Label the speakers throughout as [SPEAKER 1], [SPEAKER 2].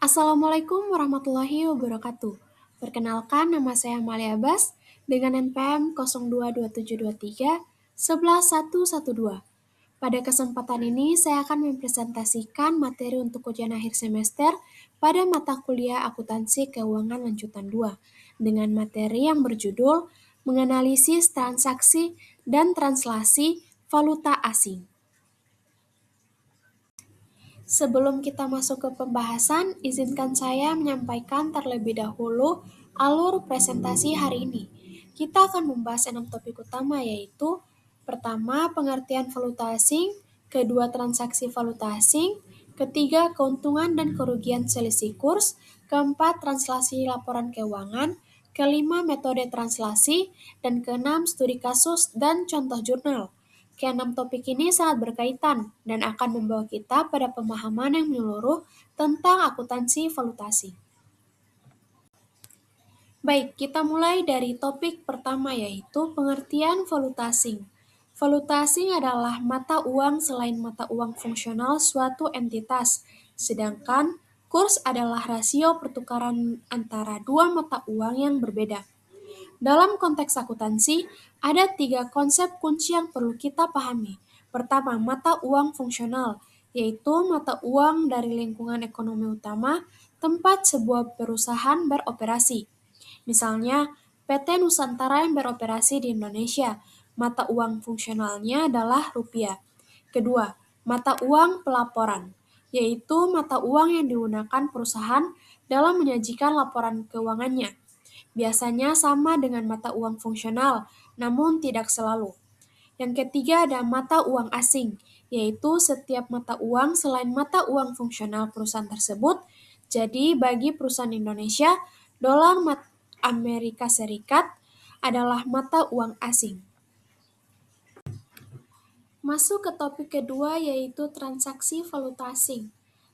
[SPEAKER 1] Assalamualaikum warahmatullahi wabarakatuh. Perkenalkan, nama saya Amalia Bas dengan NPM 022723 11112. Pada kesempatan ini, saya akan mempresentasikan materi untuk ujian akhir semester pada mata kuliah Akuntansi Keuangan Lanjutan 2 dengan materi yang berjudul Menganalisis Transaksi dan Translasi Valuta Asing. Sebelum kita masuk ke pembahasan, izinkan saya menyampaikan terlebih dahulu alur presentasi hari ini. Kita akan membahas 6 topik utama yaitu pertama, pengertian valuta asing, kedua, transaksi valuta asing, ketiga, keuntungan dan kerugian selisih kurs, keempat, translasi laporan keuangan, kelima, metode translasi, dan keenam, studi kasus dan contoh jurnal. Keenam topik ini sangat berkaitan dan akan membawa kita pada pemahaman yang menyeluruh tentang akuntansi valuta asing. Baik, kita mulai dari topik pertama yaitu pengertian valuta asing. Valuta asing adalah mata uang selain mata uang fungsional suatu entitas, sedangkan kurs adalah rasio pertukaran antara dua mata uang yang berbeda. Dalam konteks akuntansi, ada 3 konsep kunci yang perlu kita pahami. Pertama, mata uang fungsional, yaitu mata uang dari lingkungan ekonomi utama tempat sebuah perusahaan beroperasi. Misalnya, PT Nusantara yang beroperasi di Indonesia, mata uang fungsionalnya adalah rupiah. Kedua, mata uang pelaporan, yaitu mata uang yang digunakan perusahaan dalam menyajikan laporan keuangannya. Biasanya sama dengan mata uang fungsional, namun tidak selalu. Yang ketiga ada mata uang asing, yaitu setiap mata uang selain mata uang fungsional perusahaan tersebut. Jadi bagi perusahaan Indonesia, dolar Amerika Serikat adalah mata uang asing. Masuk ke topik kedua yaitu transaksi valuta asing.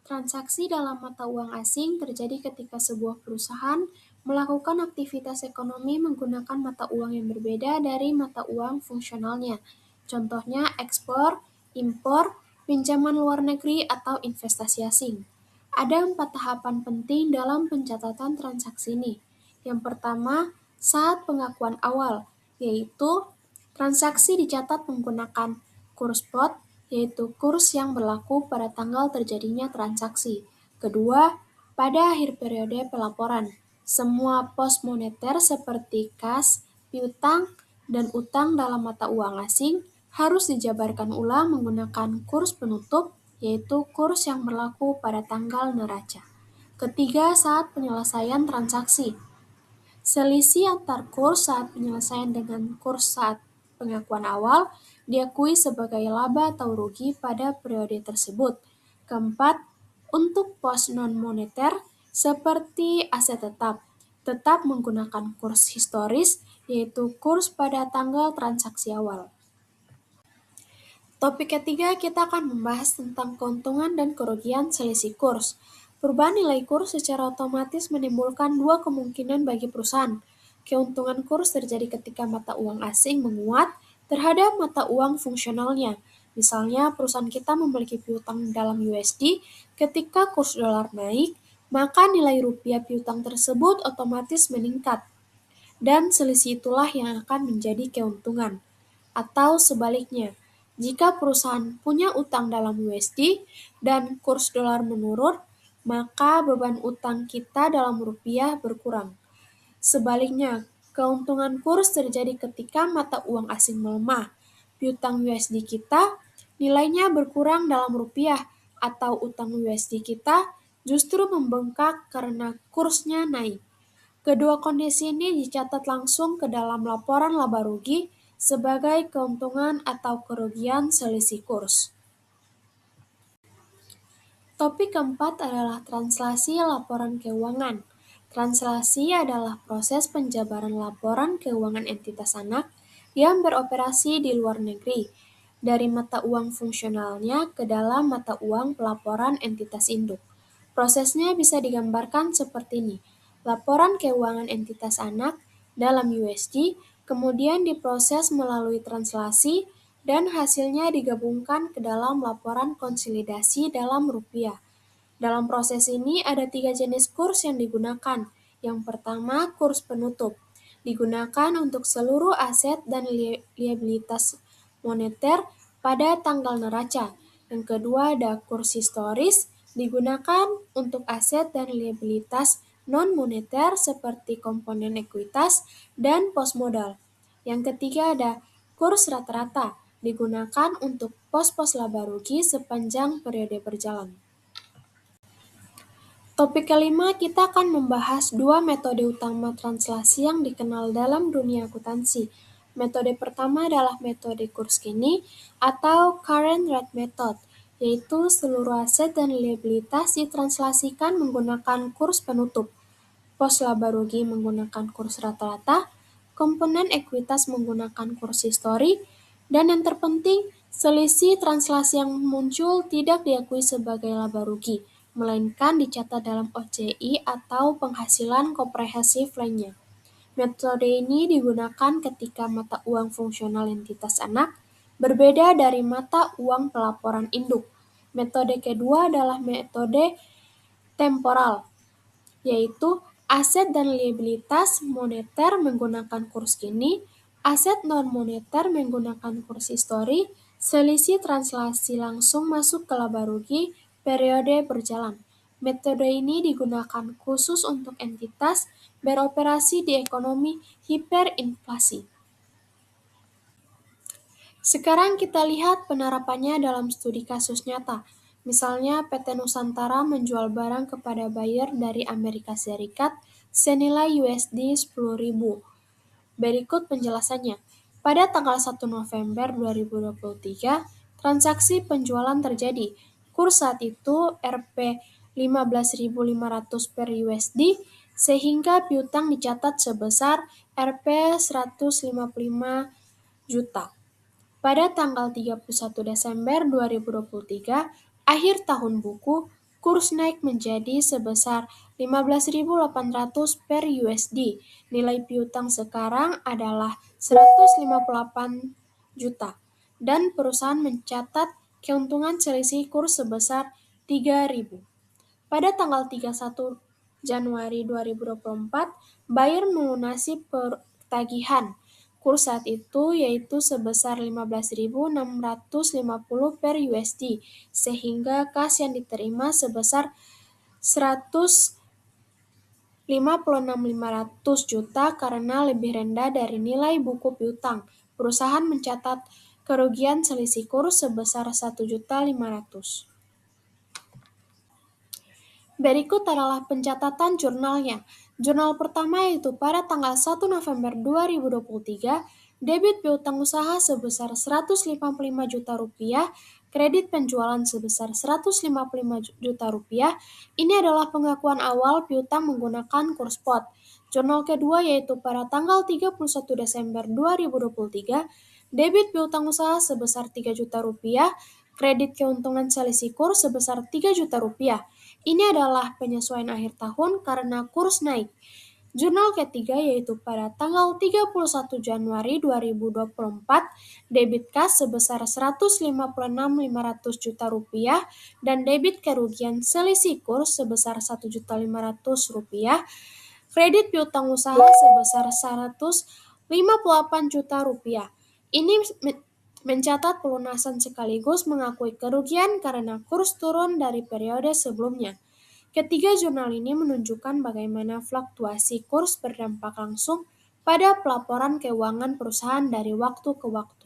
[SPEAKER 1] Transaksi dalam mata uang asing terjadi ketika sebuah perusahaan melakukan aktivitas ekonomi menggunakan mata uang yang berbeda dari mata uang fungsionalnya. Contohnya ekspor, impor, pinjaman luar negeri, atau investasi asing. Ada 4 tahapan penting dalam pencatatan transaksi ini. Yang pertama, saat pengakuan awal, yaitu transaksi dicatat menggunakan kurs spot, yaitu kurs yang berlaku pada tanggal terjadinya transaksi. Kedua, pada akhir periode pelaporan, semua pos moneter seperti kas, piutang, dan utang dalam mata uang asing harus dijabarkan ulang menggunakan kurs penutup, yaitu kurs yang berlaku pada tanggal neraca. Ketiga, saat penyelesaian transaksi, selisih antar kurs saat penyelesaian dengan kurs saat pengakuan awal diakui sebagai laba atau rugi pada periode tersebut. Keempat, untuk pos non-moneter seperti aset tetap menggunakan kurs historis, yaitu kurs pada tanggal transaksi awal. Topik ketiga, kita akan membahas tentang keuntungan dan kerugian selisih kurs. Perubahan nilai kurs secara otomatis menimbulkan 2 kemungkinan bagi perusahaan. Keuntungan kurs terjadi ketika mata uang asing menguat terhadap mata uang fungsionalnya. Misalnya, perusahaan kita memiliki piutang dalam USD, ketika kurs dolar naik, maka nilai rupiah piutang tersebut otomatis meningkat. Dan selisih itulah yang akan menjadi keuntungan. Atau sebaliknya, jika perusahaan punya utang dalam USD dan kurs dolar menurun, maka beban utang kita dalam rupiah berkurang. Sebaliknya, keuntungan kurs terjadi ketika mata uang asing melemah. Piutang USD kita nilainya berkurang dalam rupiah atau utang USD kita justru membengkak karena kursnya naik. Kedua kondisi ini dicatat langsung ke dalam laporan laba rugi sebagai keuntungan atau kerugian selisih kurs. Topik keempat adalah translasi laporan keuangan. Translasi adalah proses penjabaran laporan keuangan entitas anak yang beroperasi di luar negeri dari mata uang fungsionalnya ke dalam mata uang pelaporan entitas induk. Prosesnya bisa digambarkan seperti ini. Laporan keuangan entitas anak dalam USD kemudian diproses melalui translasi dan hasilnya digabungkan ke dalam laporan konsolidasi dalam rupiah. Dalam proses ini ada 3 jenis kurs yang digunakan. Yang pertama, kurs penutup. Digunakan untuk seluruh aset dan liabilitas moneter pada tanggal neraca. Yang kedua ada kurs historis, digunakan untuk aset dan liabilitas non-moneter seperti komponen ekuitas dan postmodal. Yang ketiga ada kurs rata-rata, digunakan untuk pos-pos laba rugi sepanjang periode berjalan. Topik kelima, kita akan membahas dua metode utama translasi yang dikenal dalam dunia akuntansi. Metode pertama adalah metode kurs kini atau current rate method, yaitu seluruh aset dan liabilitas ditranslasikan menggunakan kurs penutup. Pos laba rugi menggunakan kurs rata-rata, komponen ekuitas menggunakan kurs histori, dan yang terpenting, selisih translasi yang muncul tidak diakui sebagai laba rugi, melainkan dicatat dalam OCI atau penghasilan komprehensif lainnya. Metode ini digunakan ketika mata uang fungsional entitas anak berbeda dari mata uang pelaporan induk. Metode kedua adalah metode temporal, yaitu aset dan liabilitas moneter menggunakan kurs kini, aset non-moneter menggunakan kurs histori, selisih translasi langsung masuk ke laba rugi periode berjalan. Metode ini digunakan khusus untuk entitas beroperasi di ekonomi hiperinflasi. Sekarang kita lihat penerapannya dalam studi kasus nyata. Misalnya PT Nusantara menjual barang kepada buyer dari Amerika Serikat senilai USD 10.000. Berikut penjelasannya. Pada tanggal 1 November 2023, transaksi penjualan terjadi. Kurs saat itu Rp 15.500 per USD, sehingga piutang dicatat sebesar Rp 155 juta. Pada tanggal 31 Desember 2023, akhir tahun buku, kurs naik menjadi sebesar 15.800 per USD. Nilai piutang sekarang adalah 158 juta. Dan perusahaan mencatat keuntungan selisih kurs sebesar 3.000. Pada tanggal 31 Januari 2024, buyer melunasi tagihan kurs saat itu yaitu sebesar 15.650 per USD, sehingga kas yang diterima sebesar 156.500 juta karena lebih rendah dari nilai buku piutang. Perusahaan mencatat kerugian selisih kurs sebesar 1.500.000. Berikut adalah pencatatan jurnalnya. Jurnal pertama yaitu pada tanggal 1 November 2023, debit piutang usaha sebesar 155 juta rupiah, kredit penjualan sebesar 155 juta rupiah. Ini adalah pengakuan awal piutang menggunakan kurs spot. Jurnal kedua yaitu pada tanggal 31 Desember 2023, debit piutang usaha sebesar 3 juta rupiah, kredit keuntungan selisih kurs sebesar 3 juta rupiah. Ini adalah penyesuaian akhir tahun karena kurs naik. Jurnal ketiga yaitu pada tanggal 31 Januari 2024, debit kas sebesar 156.500 juta rupiah dan debit kerugian selisih kurs sebesar 1.500.000 rupiah, kredit piutang usaha sebesar 158 juta rupiah. Ini mencatat pelunasan sekaligus mengakui kerugian karena kurs turun dari periode sebelumnya. Ketiga jurnal ini menunjukkan bagaimana fluktuasi kurs berdampak langsung pada pelaporan keuangan perusahaan dari waktu ke waktu.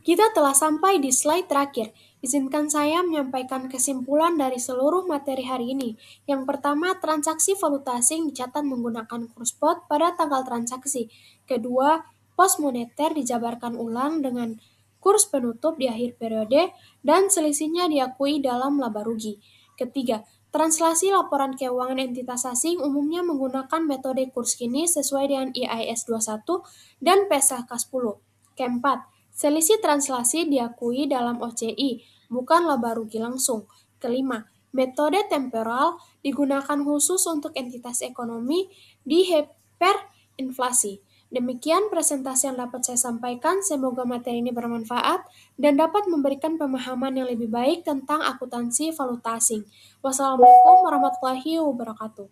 [SPEAKER 1] Kita telah sampai di slide terakhir. Izinkan saya menyampaikan kesimpulan dari seluruh materi hari ini. Yang pertama, transaksi valuta asing dicatat menggunakan kurs spot pada tanggal transaksi. Kedua, pos moneter dijabarkan ulang dengan kurs penutup di akhir periode dan selisihnya diakui dalam laba rugi. Ketiga, translasi laporan keuangan entitas asing umumnya menggunakan metode kurs kini sesuai dengan IAS 21 dan PSAK 10. Keempat, selisih translasi diakui dalam OCI, bukan laba rugi langsung. Kelima, metode temporal digunakan khusus untuk entitas ekonomi di hiperinflasi. Demikian presentasi yang dapat saya sampaikan. Semoga materi ini bermanfaat dan dapat memberikan pemahaman yang lebih baik tentang akuntansi valuta asing. Wassalamualaikum warahmatullahi wabarakatuh.